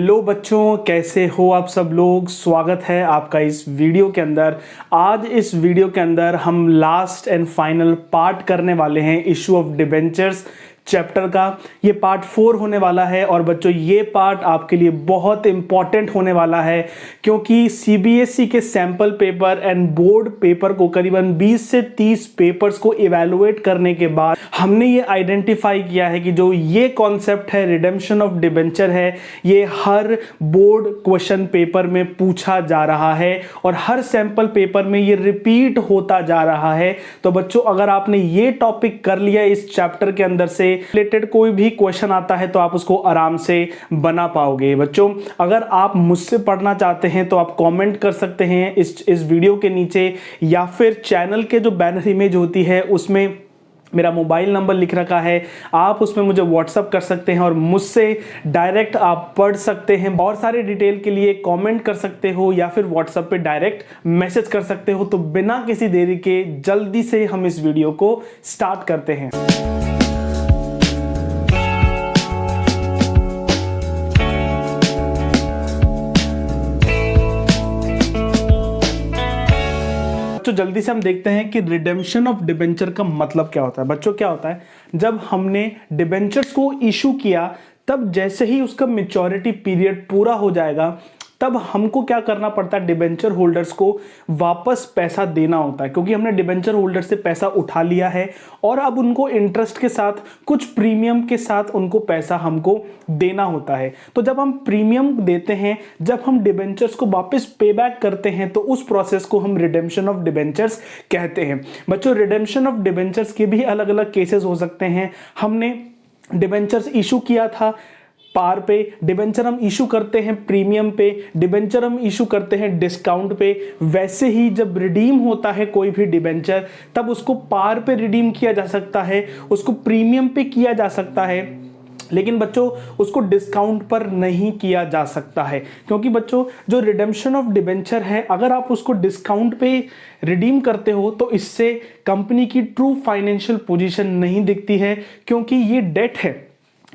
Hello बच्चों, कैसे हो आप सब लोग। स्वागत है आपका इस वीडियो के अंदर। आज इस वीडियो के अंदर हम लास्ट एंड फाइनल पार्ट करने वाले हैं इशू ऑफ डिबेंचर्स चैप्टर का। ये पार्ट 4 होने वाला है और बच्चों ये पार्ट आपके लिए बहुत इंपॉर्टेंट होने वाला है क्योंकि सीबीएसई के sample paper and board paper को करीबन 20 से 30 पेपर्स को इवैल्यूएट करने के बाद हमने ये आइडेंटिफाई किया है कि जो ये कॉन्सेप्ट है रिडेम्पशन ऑफ डिबेंचर है, ये हर बोर्ड क्वेश्चन पेपर में पूछा जा रहा है और हर सैंपल पेपर में ये रिपीट होता जा रहा है। तो बच्चों अगर आपने ये टॉपिक कर लिया इस चैप्टर के अंदर से रिलेटेड कोई भी क्वेश्चन आता है तो आप उसको आराम से बना पाओगे। बच्चों अगर आप मुझसे पढ़ना चाहते हैं तो आप कमेंट कर सकते हैं इस वीडियो के नीचे, या फिर चैनल के जो बैनर इमेज होती है उसमें मेरा मोबाइल नंबर लिख रखा है, आप उसमें मुझे व्हाट्सअप कर सकते हैं और मुझसे डायरेक्ट आप पढ़ सकते हैं। और सारे डिटेल के लिए कमेंट कर सकते हो या फिर व्हाट्सएप पे डायरेक्ट मैसेज कर सकते हो। तो बिना किसी देरी के जल्दी से हम इस वीडियो को स्टार्ट करते हैं। तो जल्दी से हम देखते हैं कि रिडेम्पशन ऑफ डिबेंचर का मतलब क्या होता है। बच्चों क्या होता है, जब हमने डिबेंचर्स को इशू किया तब जैसे ही उसका मैच्योरिटी पीरियड पूरा हो जाएगा तब हमको क्या करना पड़ता है, डिबेंचर होल्डर्स को वापस पैसा देना होता है क्योंकि हमने डिबेंचर होल्डर से पैसा उठा लिया है और अब उनको इंटरेस्ट के साथ कुछ प्रीमियम के साथ उनको पैसा हमको देना होता है। तो जब हम प्रीमियम देते हैं, जब हम डिबेंचर्स को वापस पे बैक करते हैं तो उस प्रोसेस को हम रिडेम्पशन ऑफ डिबेंचर्स कहते हैं। बच्चों रिडेम्पशन ऑफ डिबेंचर्स के भी अलग अलग केसेस हो सकते हैं। हमने डिबेंचर्स इशू किया था पार पे, डिबेंचर हम इशू करते हैं प्रीमियम पे, डिबेंचर हम इशू करते हैं डिस्काउंट पे। वैसे ही जब रिडीम होता है कोई भी डिबेंचर तब उसको पार पे रिडीम किया जा सकता है, उसको प्रीमियम पे किया जा सकता है, लेकिन बच्चों उसको डिस्काउंट पर नहीं किया जा सकता है क्योंकि बच्चों जो रिडेम्पशन ऑफ डिबेंचर है अगर आप उसको डिस्काउंट पे रिडीम करते हो तो इससे कंपनी की ट्रू फाइनेंशियल पोजीशन नहीं दिखती है क्योंकि ये डेट है,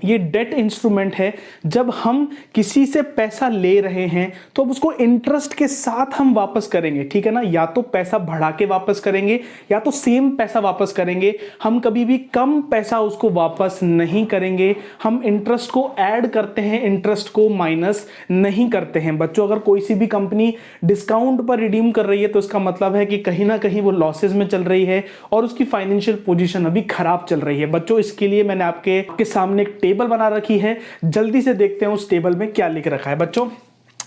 ये डेट इंस्ट्रूमेंट है। जब हम किसी से पैसा ले रहे हैं तो अब उसको इंटरेस्ट के साथ हम वापस करेंगे, ठीक है ना। या तो पैसा बढ़ा के वापस करेंगे या तो सेम पैसा वापस करेंगे। हम कभी भी कम पैसा उसको वापस नहीं करेंगे। हम इंटरेस्ट को ऐड करते हैं, इंटरेस्ट को माइनस नहीं करते हैं। बच्चों अगर कोई सी भी कंपनी डिस्काउंट पर रिडीम कर रही है तो इसका मतलब है कि कहीं ना कहीं वो लॉसेज में चल रही है और उसकी फाइनेंशियल पोजीशन अभी खराब चल रही है। बच्चों इसके लिए मैंने आपके सामने एक टेबल बना रखी है, जल्दी से देखते हैं उस टेबल में क्या लिख रखा है। बच्चों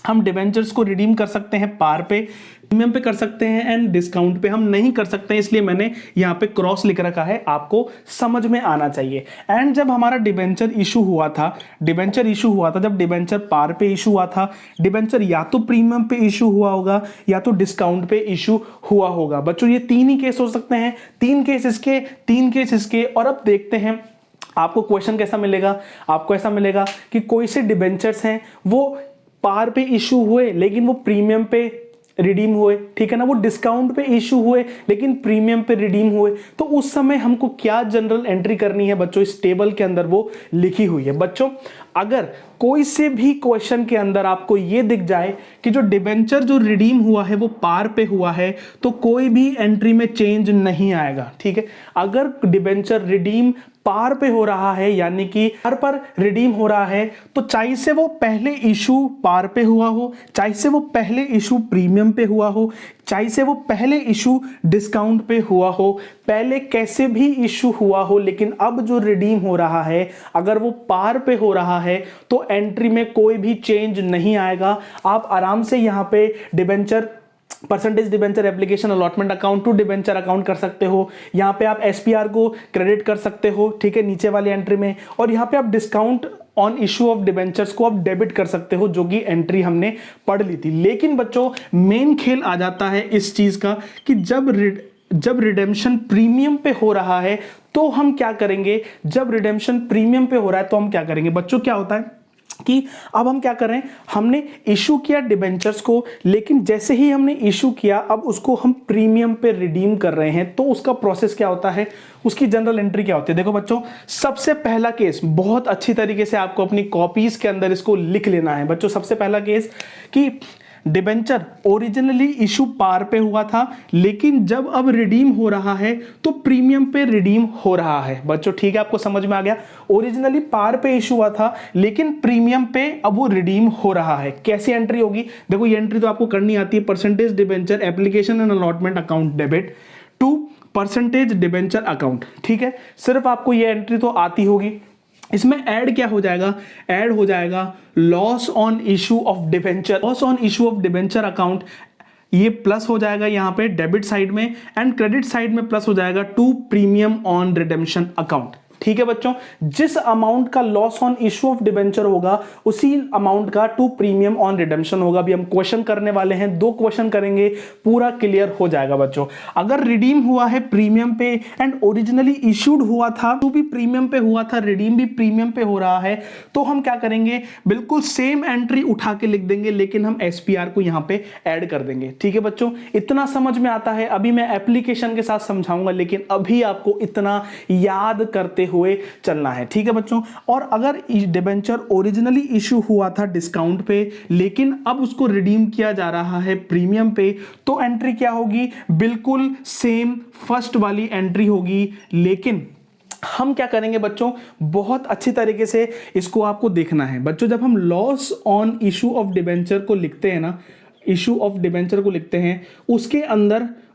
हम डिबेंचर्स को रिडीम कर सकते हैं पार पे, प्रीमियम पे कर सकते हैं एंड डिस्काउंट पे हम नहीं कर सकते हैं, इसलिए मैंने यहां पे क्रॉस लिख रखा है, आपको समझ में आना चाहिए। एंड जब हमारा डिबेंचर इशू हुआ था, जब डिबेंचर पार पे इशू हुआ था, डिबेंचर या तो प्रीमियम पे इशू हुआ होगा या तो डिस्काउंट पे इशू हुआ होगा। बच्चों ये तीन ही केस हो सकते हैं, तीन केस इसके। और अब देखते हैं आपको क्वेश्चन कैसा मिलेगा। आपको ऐसा मिलेगा कि कोई से डिबेंचर्स हैं वो पार पे इशू हुए लेकिन वो प्रीमियम पे रिडीम हुए, ठीक है ना। वो डिस्काउंट पे इशू हुए लेकिन प्रीमियम पे रिडीम हुए। तो उस समय हमको क्या जनरल एंट्री करनी है बच्चों, इस टेबल के अंदर वो लिखी हुई है। बच्चों अगर कोई से भी क्वेश्चन के अंदर आपको ये दिख जाए कि जो डिबेंचर जो रिडीम हुआ है वो पार पे हुआ है तो कोई भी एंट्री में चेंज नहीं आएगा, ठीक है। अगर डिबेंचर रिडीम पार पे हो रहा है यानी कि पार पर रिडीम हो रहा है तो चाहे से वो पहले इशू पार पे हुआ हो, चाहे से वो पहले इशू प्रीमियम पे हुआ हो, चाहे से वो पहले इशू डिस्काउंट पे हुआ हो, पहले कैसे भी इशू हुआ हो, लेकिन अब जो रिडीम हो रहा है अगर वो पार पे हो रहा है तो एंट्री में कोई भी चेंज नहीं आएगा। आप आराम से यहां पे debenture percentage debenture application allotment account to debenture account कर सकते हो। यहाँ पे आप एसपीआर को क्रेडिट कर सकते हो, ठीक है, नीचे वाली एंट्री में। और यहाँ पे आप discount on issue of debentures को आप डेबिट कर सकते हो, जो कि एंट्री हमने पढ़ ली थी। लेकिन बच्चों मेन खेल आ जाता है इस चीज का कि जब रिडेम्पशन प्रीमियम पे हो रहा है तो हम क्या करेंगे। जब रिडेम्पशन प्रीमियम पे हो रहा है तो हम क्या करेंगे। बच्चों क्या होता है, कि अब हम क्या करें, हमने इशू किया डिबेंचर्स को, लेकिन जैसे ही हमने इशू किया अब उसको हम प्रीमियम पे रिडीम कर रहे हैं, तो उसका प्रोसेस क्या होता है, उसकी जनरल एंट्री क्या होती है। देखो बच्चों, सबसे पहला केस बहुत अच्छी तरीके से आपको अपनी कॉपीज के अंदर इसको लिख लेना है बच्चों। सबसे पहला केस कि डिबेंचर ओरिजिनली इशू पार पे हुआ था, लेकिन जब अब रिडीम हो रहा है तो प्रीमियम पे रिडीम हो रहा है बच्चों। ठीक है, आपको समझ में आ गया। ओरिजिनली पार पे इशू हुआ था, लेकिन प्रीमियम पे अब वो रिडीम हो रहा है। कैसी एंट्री होगी, देखो ये एंट्री तो आपको करनी आती है। Percentage debenture application and allotment account debit to percentage debenture account. ठीक है, सिर्फ आपको ये एंट्री तो आती होगी। इसमें ऐड क्या हो जाएगा, ऐड हो जाएगा loss on issue of debenture, loss on issue of debenture account, ये प्लस हो जाएगा यहां पे डेबिट साइड में, एंड क्रेडिट साइड में प्लस हो जाएगा to premium on redemption account. ठीक है बच्चों, जिस अमाउंट का loss on issue of debenture होगा उसी अमाउंट का टू प्रीमियम ऑन रिडेम्पशन होगा। अभी हम क्वेश्चन करने वाले हैं, 2 क्वेश्चन करेंगे, पूरा क्लियर हो जाएगा बच्चों। अगर रिडीम हुआ है प्रीमियम पे एंड ओरिजिनली इशूड हुआ था तो भी प्रीमियम पे हुआ था, रिडीम भी प्रीमियम पे हो रहा है, तो हम क्या करेंगे, बिल्कुल सेम एंट्री उठा के लिख देंगे, लेकिन हम एसपीआर को यहां पे ऐड कर देंगे। ठीक है बच्चों, इतना समझ में आता है। अभी मैं एप्लीकेशन के साथ समझाऊंगा, लेकिन अभी आपको इतना याद करते हुए चलना है। ठीक है बच्चों, और अगर डिबेंचर ओरिजिनली इशू हुआ था डिस्काउंट पे, लेकिन अब उसको रिडीम किया जा रहा है प्रीमियम पे, तो एंट्री क्या होगी, बिल्कुल सेम फर्स्ट वाली एंट्री होगी। लेकिन हम क्या करेंगे बच्चों, बहुत अच्छी तरीके से इसको आपको देखना है बच्चों। जब हम loss on issue of debenture को लिखते हैं ना, इशू ऑफ डिबेंचर को लिखते हैं,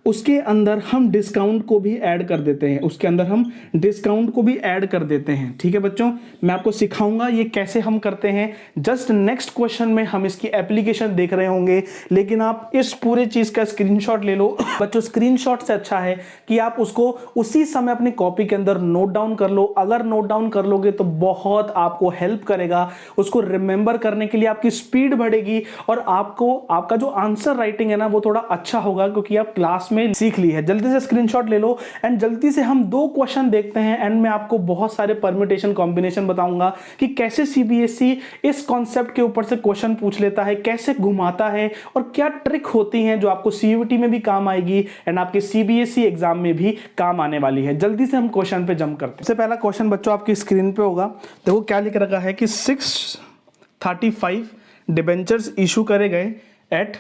उसके अंदर हम डिस्काउंट को भी ऐड कर देते हैं, उसके अंदर हम डिस्काउंट को भी ऐड कर देते हैं। ठीक है बच्चों, मैं आपको सिखाऊंगा ये कैसे हम करते हैं। जस्ट नेक्स्ट क्वेश्चन में हम इसकी एप्लीकेशन देख रहे होंगे, लेकिन आप इस पूरे चीज का स्क्रीनशॉट ले लो बच्चों। स्क्रीनशॉट से अच्छा है कि आप उसको उसी समय अपनी कॉपी के अंदर नोट डाउन कर लो। अगर नोट डाउन कर लोगे तो बहुत आपको हेल्प करेगा, उसको रिमेंबर करने के लिए आपकी स्पीड बढ़ेगी, और आपको आपका जो आंसर राइटिंग है ना वो थोड़ा अच्छा होगा, क्योंकि आप क्लास में सीख ली है। जल्दी से स्क्रीनशॉट ले लो एंड जल्दी से हम 2 क्वेश्चन देखते हैं। एंड मैं आपको बहुत सारे परम्यूटेशन कॉम्बिनेशन बताऊंगा कि कैसे सीबीएसई इस कॉन्सेप्ट के ऊपर से क्वेश्चन पूछ लेता है, कैसे घुमाता है, और क्या ट्रिक होती हैं जो आपको सीयूईटी में भी काम आएगी एंड आपके सीबीएसई एग्जाम में भी काम आने वाली है। जल्दी से हम क्वेश्चन पे जंप करते हैं। सबसे पहला क्वेश्चन बच्चों आपकी स्क्रीन पे होगा, देखो क्या लिख रखा है कि 635 डिबेंचर्स इशू करे गए एट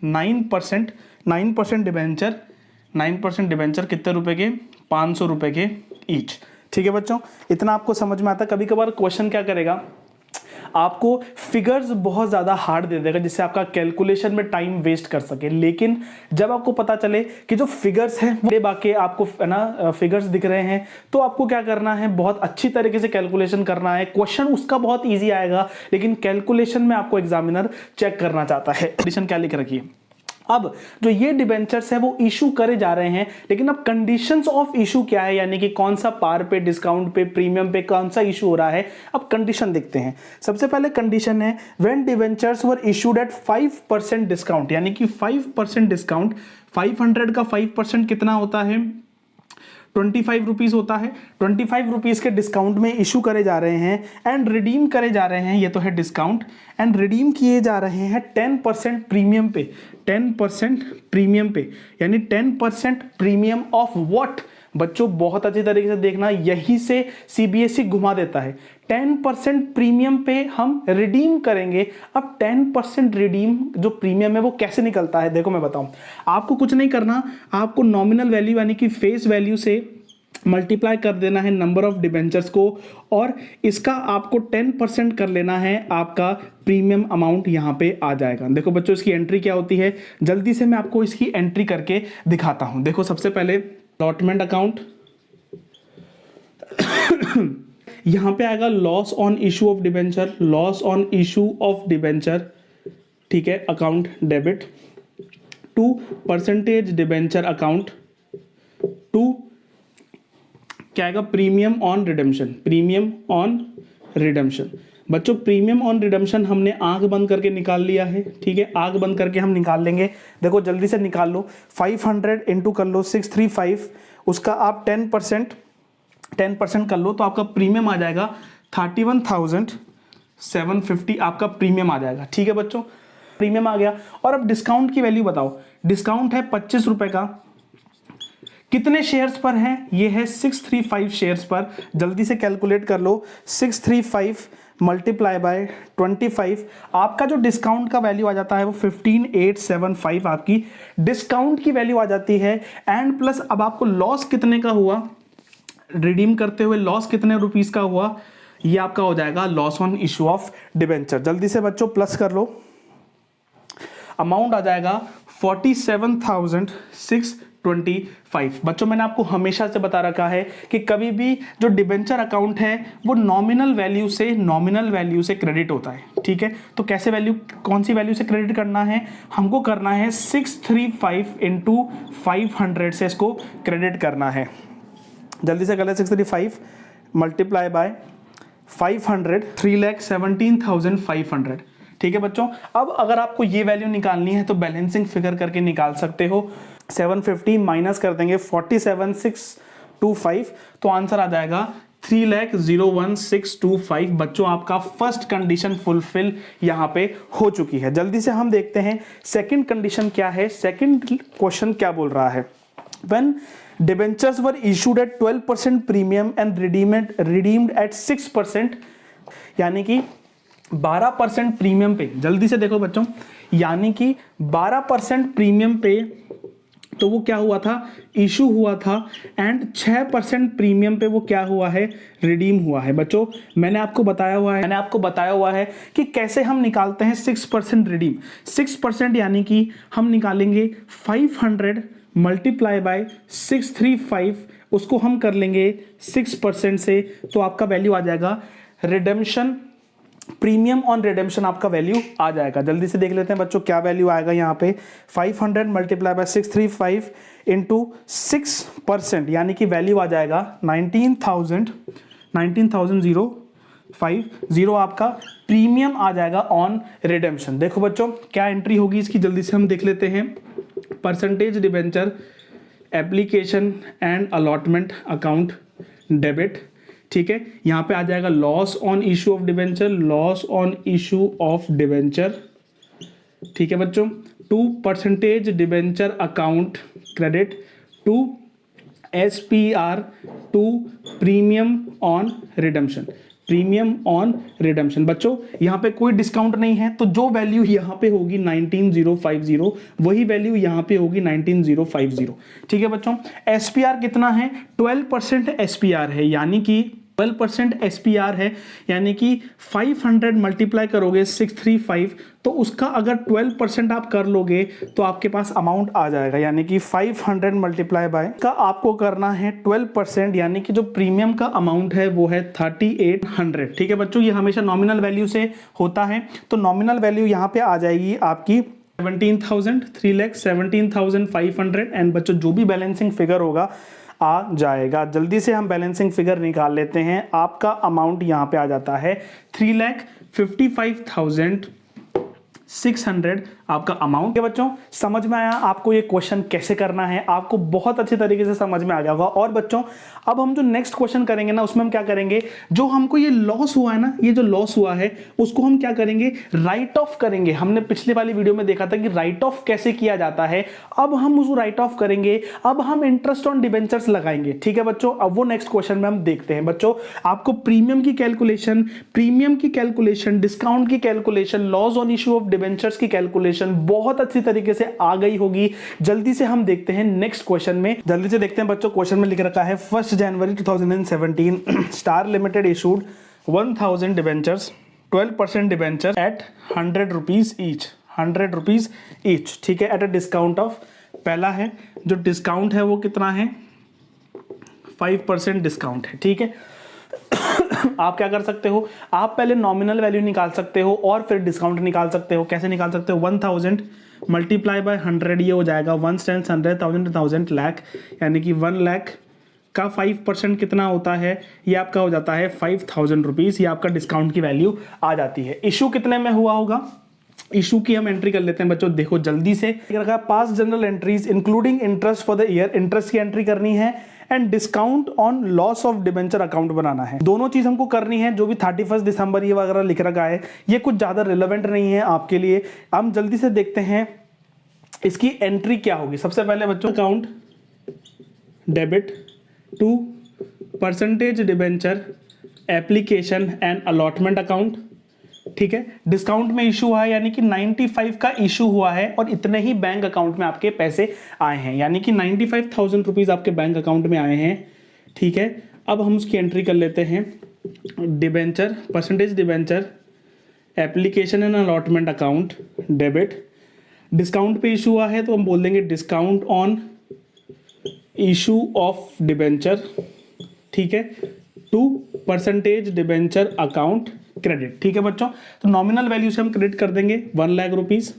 9% डिबेंचर, 9% डिबेंचर कितने रुपए के, 500 रुपए के ईच। ठीक है बच्चों, इतना आपको समझ में आता है। कभी कभार क्वेश्चन क्या करेगा, आपको फिगर्स बहुत ज्यादा हार्ड दे देगा, जिससे आपका कैलकुलेशन में टाइम वेस्ट कर सके। लेकिन जब आपको पता चले कि जो फिगर्स हैं वो बाकी आपको है ना फिगर्स दिख रहे हैं, तो आपको क्या करना है, बहुत अच्छी तरीके से कैलकुलेशन करना है। क्वेश्चन उसका बहुत ईजी आएगा, लेकिन कैलकुलेशन में आपको एग्जामिनर चेक करना चाहता है। कंडीशन क्या लिख रखी है, अब जो ये डिबेंचर्स है वो इशू करे जा रहे हैं, लेकिन अब कंडीशंस ऑफ इशू क्या है, यानी कि कौन सा पार पे, डिस्काउंट पे, प्रीमियम पे कौन सा इशू हो रहा है। अब कंडीशन देखते हैं। सबसे पहले कंडीशन है when debentures were issued at 5% discount, यानी कि 5% डिस्काउंट, 500 का 5% कितना होता है, 25 रुपीज होता है। 25 रुपीज के डिस्काउंट में इशू करे जा रहे हैं एंड रिडीम करे जा रहे हैं, ये तो है डिस्काउंट, एंड रिडीम किए जा रहे हैं 10% प्रीमियम पे, 10% प्रीमियम पे, यानी 10% प्रीमियम ऑफ व्हाट बच्चों, बहुत अच्छी तरीके से देखना, यही से सीबीएसई घुमा देता है। 10% प्रीमियम पे हम रिडीम करेंगे। अब 10% रिडीम जो प्रीमियम है वो कैसे निकलता है, देखो मैं बताऊं। आपको कुछ नहीं करना, आपको नॉमिनल वैल्यू यानी कि फेस वैल्यू से मल्टीप्लाई कर देना है नंबर ऑफ डिबेंचर्स को, और इसका आपको 10% कर लेना है, आपका प्रीमियम अमाउंट यहां पे आ जाएगा। देखो बच्चों इसकी एंट्री क्या होती है, जल्दी से मैं आपको इसकी एंट्री करके दिखाता हूं। देखो सबसे पहले अलॉटमेंट अकाउंट, यहां पे आएगा loss on issue of debenture, loss on issue of debenture, ठीक है, account debit to percentage debenture account to क्या आएगा, premium on redemption, premium on redemption. बच्चों प्रीमियम ऑन रिडेम्पशन हमने आंख बंद करके निकाल लिया है, ठीक है, आंख बंद करके हम निकाल लेंगे। देखो जल्दी से निकाल लो, 500 इंटू कर लो 635, उसका आप 10% कर लो, तो आपका प्रीमियम आ जाएगा 31,000 750 आपका प्रीमियम आ जाएगा। ठीक है बच्चों, प्रीमियम आ गया। और अब डिस्काउंट की वैल्यू बताओ। डिस्काउंट है 25 रुपए का, कितने शेयर्स पर है? ये है 635 शेयर्स पर। जल्दी से कैलकुलेट कर लो, 635 मल्टीप्लाई बाय 25, आपका जो डिस्काउंट का वैल्यू आ जाता है वो 15875 आपकी डिस्काउंट की वैल्यू आ जाती है। एंड प्लस अब आपको लॉस कितने का हुआ, रिडीम करते हुए लॉस कितने रुपीस का हुआ, ये आपका हो जाएगा loss on issue of debenture. जल्दी से बच्चों प्लस कर लो, अमाउंट आ जाएगा 47,625। बच्चों मैंने आपको हमेशा से बता रखा है कि कभी भी जो डिबेंचर अकाउंट है वो नॉमिनल वैल्यू से क्रेडिट होता है। ठीक है, तो कैसे वैल्यू, कौन सी वैल्यू से क्रेडिट करना है? हमको करना है 635 इंटू 500 से इसको क्रेडिट करना है। जल्दी से कर ले, 635 मल्टीप्लाई बाय 500, 3,17,500। ठीक है बच्चों, अब अगर आपको ये वैल्यू निकालनी है तो बैलेंसिंग फिगर करके निकाल सकते हो। 750 माइनस कर देंगे 47,625, तो आंसर आ जाएगा 3,01,625। बच्चों आपका फर्स्ट कंडीशन फुलफिल यहां पे हो चुकी है। जल्दी से हम देखते हैं सेकंड कंडीशन क्या है। सेकंड क्वेश्चन क्या बोल रहा है? When debentures were issued at 12% premium and redeemed at 6%, यानी कि 12% प्रीमियम पे। जल्दी से देखो बच्चों, यानी कि 12% प्रीमियम पे तो वो क्या हुआ था, इशू हुआ था, एंड 6% प्रीमियम पे वो क्या हुआ है, रिडीम हुआ है। बच्चों मैंने आपको बताया हुआ है कि कैसे हम निकालते हैं 6% रिडीम। 6% यानी कि हम निकालेंगे 500 मल्टीप्लाई बाय 635, उसको हम कर लेंगे 6% से, तो आपका वैल्यू आ जाएगा रिडेम्पशन, प्रीमियम ऑन रिडेम्पशन आपका वैल्यू आ जाएगा। जल्दी से देख लेते हैं बच्चों क्या वैल्यू आएगा यहाँ पे। 500 मल्टीप्लाई बाय 635 इंटू 6%, यानी कि वैल्यू आ जाएगा 19,050 आपका प्रीमियम आ जाएगा ऑन रिडेम्पशन। देखो बच्चों क्या एंट्री होगी इसकी, जल्दी से हम देख लेते हैं। Percentage debenture application and allotment account debit. ठीक है, यहां पे आ जाएगा loss on issue of debenture, loss on issue of debenture. ठीक है बच्चों, to percentage debenture account credit to SPR to premium on redemption, premium on redemption. बच्चों यहाँ पे कोई डिस्काउंट नहीं है, तो जो वैल्यू यहाँ पे होगी 19,050 वही वैल्यू यहाँ पे होगी 19,050। ठीक है बच्चों, SPR कितना है, 12% SPR है, यानी कि 12% SPR है, यानी कि 500 मल्टीप्लाई करोगे 635, तो उसका अगर 12% आप कर लोगे तो आपके पास अमाउंट आ जाएगा, यानी कि 500 मल्टीप्लाई बाय का आपको करना है 12%, यानी कि जो प्रीमियम का अमाउंट है वो है 3800। ठीक है बच्चों, ये हमेशा नॉमिनल वैल्यू से होता है, तो नॉमिनल वैल्यू यहाँ पे आ जाएगी आपकी 3,17,500। एंड बच्चों जो भी बैलेंसिंग फिगर होगा आ जाएगा। जल्दी से हम बैलेंसिंग फिगर निकाल लेते हैं। आपका अमाउंट यहां पे आ जाता है 3,55,600 आपका अमाउंट है। बच्चों समझ में आया आपको ये क्वेश्चन कैसे करना है? आपको बहुत अच्छे तरीके से समझ में आ गया होगा। और बच्चों अब हम जो नेक्स्ट क्वेश्चन करेंगे ना, उसमें हम क्या करेंगे, जो हमको ये लॉस हुआ है ना, ये जो लॉस हुआ है उसको हम क्या करेंगे, राइट ऑफ करेंगे। हमने पिछले वाली वीडियो में देखा था कि राइट ऑफ कैसे किया जाता है, अब हम उसको राइट ऑफ करेंगे। अब हम इंटरेस्ट ऑन डिबेंचर्स लगाएंगे। ठीक है बच्चों, अब वो नेक्स्ट क्वेश्चन में हम देखते हैं। बच्चों आपको प्रीमियम की कैलकुलेशन, डिस्काउंट की calculation, loss on issue of debentures की कैलकुलेशन बहुत अच्छी तरीके से आ गई होगी। जल्दी से हम देखते हैं नेक्स्ट क्वेश्चन में। जल्दी से देखते हैं बच्चों, क्वेश्चन में लिख रखा है 1 January 2017 Star Limited issued 1000 debentures, 12% debenture at 100 rupees each, 100 rupees each. ठीक है, एट अ डिस्काउंट ऑफ, पहला है जो डिस्काउंट है वो कितना है, 5% डिस्काउंट है। ठीक है, आप क्या कर सकते हो, आप पहले नॉमिनल वैल्यू निकाल सकते हो और फिर डिस्काउंट निकाल सकते हो। कैसे निकाल सकते हो, 1000 मल्टीप्लाई बाय 100, ये हो जाएगा 1 10 100 1000 1000 लाख, यानी कि 1 लाख का 5% कितना होता है, ये आपका हो जाता है 5000 रुपीज। ये आपका डिस्काउंट की वैल्यू आ जाती है। इशू कितने में हुआ होगा, इशू की हम एंट्री कर लेते हैं बच्चों, देखो जल्दी से रखा पास general entries including interest for the year, interest की एंट्री करनी है and discount on loss of debenture account बनाना है। दोनों चीज हमको करनी है। जो भी 31 दिसंबर ये वगैरह लिख रखा है ये कुछ ज्यादा रिलेवेंट नहीं है आपके लिए। हम जल्दी से देखते हैं इसकी एंट्री क्या होगी। सबसे पहले बच्चों account debit to percentage debenture application and allotment account, ठीक है। डिस्काउंट में इशू हुआ है यानी कि 95 का इशू हुआ है और इतने ही बैंक अकाउंट में आपके पैसे आए हैं, यानी कि 95,000 रुपीज आपके बैंक अकाउंट में आए हैं, ठीक है। अब हम उसकी एंट्री कर लेते हैं debenture percentage debenture application and allotment account debit. Discount पे इशू हुआ है तो हम बोल देंगे discount on issue of debenture, ठीक है, to percentage debenture account credit, ठीक है बच्चों। तो नॉमिनल वैल्यू से हम क्रेडिट कर देंगे 1 लाख रुपीज,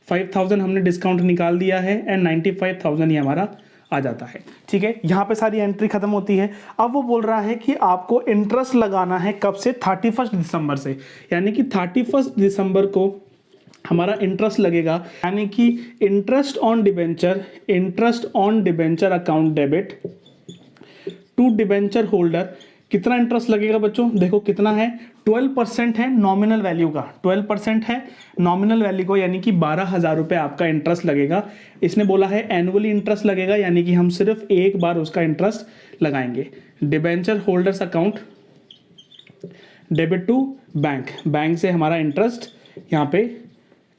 5,000 हमने डिस्काउंट निकाल दिया है एंड 95,000 ये हमारा आ जाता है, ठीक है। यहाँ पे सारी एंट्री खत्म होती है। अब वो बोल रहा है कि आपको इंटरेस्ट लगाना है कब से, 31 दिसंबर से, यानी कि 31 दिसंबर को हमारा इंटरेस्ट लगेगा, यानी कि interest on debenture account debit to debenture holder. कितना इंटरेस्ट लगेगा बच्चों, देखो कितना है, 12% है नॉमिनल वैल्यू का, 12% है नॉमिनल वैल्यू को, यानी कि 12,000 रुपये आपका इंटरेस्ट लगेगा। इसने बोला है एनुअली इंटरेस्ट लगेगा, यानी कि हम सिर्फ एक बार उसका इंटरेस्ट लगाएंगे। Debenture holders account debit to bank, bank से हमारा इंटरेस्ट यहाँ पे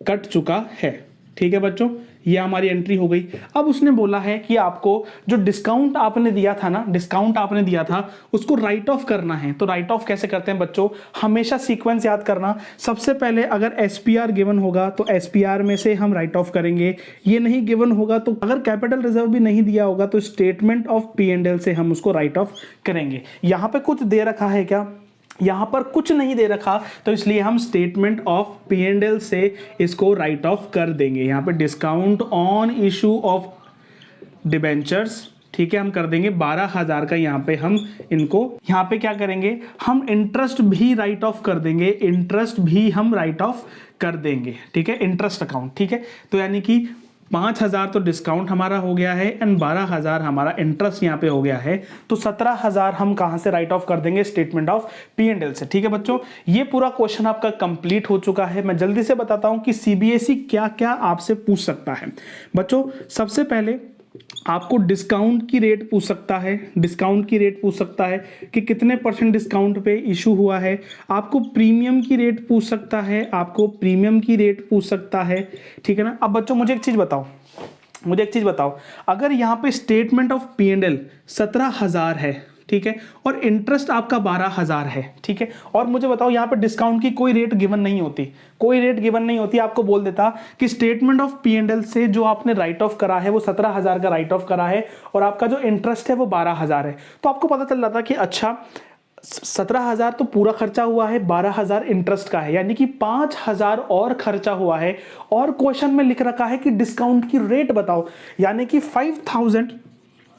कट चुका है, ठीक है बच्चों। ये हमारी एंट्री हो गई। अब उसने बोला है कि आपको जो डिस्काउंट आपने दिया था ना, डिस्काउंट आपने दिया था उसको राइट ऑफ करना है। तो राइट ऑफ कैसे करते हैं बच्चों, हमेशा सीक्वेंस याद करना। सबसे पहले अगर एसपीआर गिवन होगा तो एसपीआर में से हम राइट ऑफ करेंगे। ये नहीं गिवन होगा तो अगर कैपिटल रिजर्व भी नहीं दिया होगा तो statement of P and L से हम उसको राइट ऑफ करेंगे। यहां पर कुछ दे रखा है क्या, यहां पर कुछ नहीं दे रखा, तो इसलिए हम statement of P and L से इसको राइट ऑफ कर देंगे। यहां पे discount on issue of debentures, ठीक है, हम कर देंगे 12,000 का। यहां पे हम इनको यहां पे क्या करेंगे, हम इंटरेस्ट भी राइट ऑफ कर देंगे, इंटरेस्ट भी हम राइट ऑफ कर देंगे, ठीक है, इंटरेस्ट अकाउंट, ठीक है। तो यानी कि 5,000 तो डिस्काउंट हमारा हो गया है एंड 12,000 हमारा इंटरेस्ट यहाँ पे हो गया है। तो 17,000 हम कहां से राइट ऑफ कर देंगे, statement of P and L से, ठीक है बच्चों। ये पूरा क्वेश्चन आपका कंप्लीट हो चुका है। मैं जल्दी से बताता हूं कि सीबीएसई क्या क्या आपसे पूछ सकता है बच्चों। सबसे पहले आपको डिस्काउंट की रेट पूछ सकता है, डिस्काउंट की रेट पूछ सकता है कि कितने % डिस्काउंट पे इशू हुआ है। आपको प्रीमियम की रेट पूछ सकता है, आपको प्रीमियम की रेट पूछ सकता है, ठीक है ना। अब बच्चों मुझे एक चीज बताओ, अगर यहाँ पे statement of P and L 17,000 है, ठीक है, और इंटरेस्ट आपका 12,000 है, ठीक है, और मुझे बताओ यहाँ पे डिस्काउंट की कोई रेट गिवन नहीं होती, कोई रेट गिवन नहीं होती, आपको बोल देता कि statement of P and L से जो आपने राइट ऑफ करा है वो 17,000 का राइट ऑफ करा है और आपका जो इंटरेस्ट है वो 12,000 है, तो आपको पता चल जाता कि अच्छा 17,000 तो पूरा खर्चा हुआ है, 12,000 इंटरेस्ट का है, यानी कि 5,000 और खर्चा हुआ है। और क्वेश्चन में लिख रखा है कि डिस्काउंट की रेट बताओ, यानी कि 5,000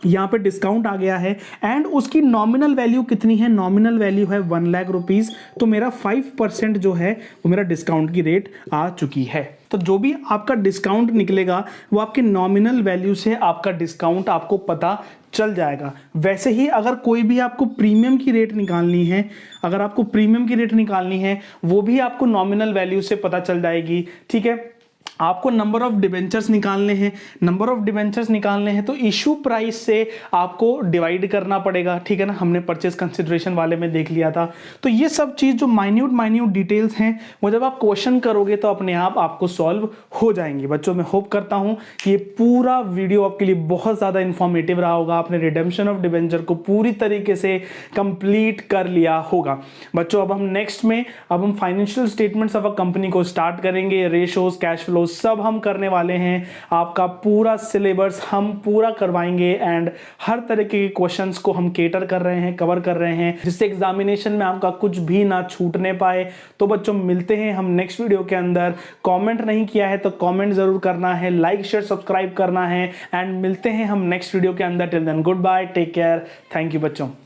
यहाँ पे डिस्काउंट आ गया है एंड उसकी नॉमिनल वैल्यू कितनी है, नॉमिनल वैल्यू है 1 लाख रुपीस। तो मेरा 5% जो है वो मेरा डिस्काउंट की रेट आ चुकी है। तो जो भी आपका डिस्काउंट निकलेगा वो आपके नॉमिनल वैल्यू से आपका डिस्काउंट आपको पता चल जाएगा। वैसे ही अगर कोई भी आपको प्रीमियम की रेट निकालनी है, अगर आपको प्रीमियम की रेट निकालनी है वो भी आपको नॉमिनल वैल्यू से पता चल जाएगी, ठीक है। आपको नंबर ऑफ डिबेंचर्स निकालने हैं, नंबर ऑफ डिबेंचर्स निकालने हैं तो इशू प्राइस से आपको डिवाइड करना पड़ेगा, ठीक है ना, हमने परचेज कंसिडरेशन वाले में देख लिया था। तो ये सब चीज़ जो माइन्यूट डिटेल्स हैं वो जब आप क्वेश्चन करोगे तो अपने आप आपको सॉल्व हो जाएंगी। बच्चों मैं होप करता हूं कि ये पूरा वीडियो आपके लिए बहुत ज़्यादा इंफॉर्मेटिव रहा होगा, आपने रिडेम्पशन ऑफ डिबेंचर को पूरी तरीके से कंप्लीट कर लिया होगा। बच्चों अब हम नेक्स्ट में financial statements of a company को स्टार्ट करेंगे, रेशोज, कैश फ्लो सब हम करने वाले हैं। आपका पूरा सिलेबस हम पूरा करवाएंगे एंड हर तरीके के क्वेश्चंस को हम केटर कर रहे हैं, कवर कर रहे हैं, जिससे एग्जामिनेशन में आपका कुछ भी ना छूटने पाए। तो बच्चों मिलते हैं हम नेक्स्ट वीडियो के अंदर। कमेंट नहीं किया है तो कमेंट जरूर करना है, लाइक शेयर सब्सक्राइब करना है एंड मिलते हैं हम नेक्स्ट वीडियो के अंदर। Till then good bye, take care, thank you बच्चों।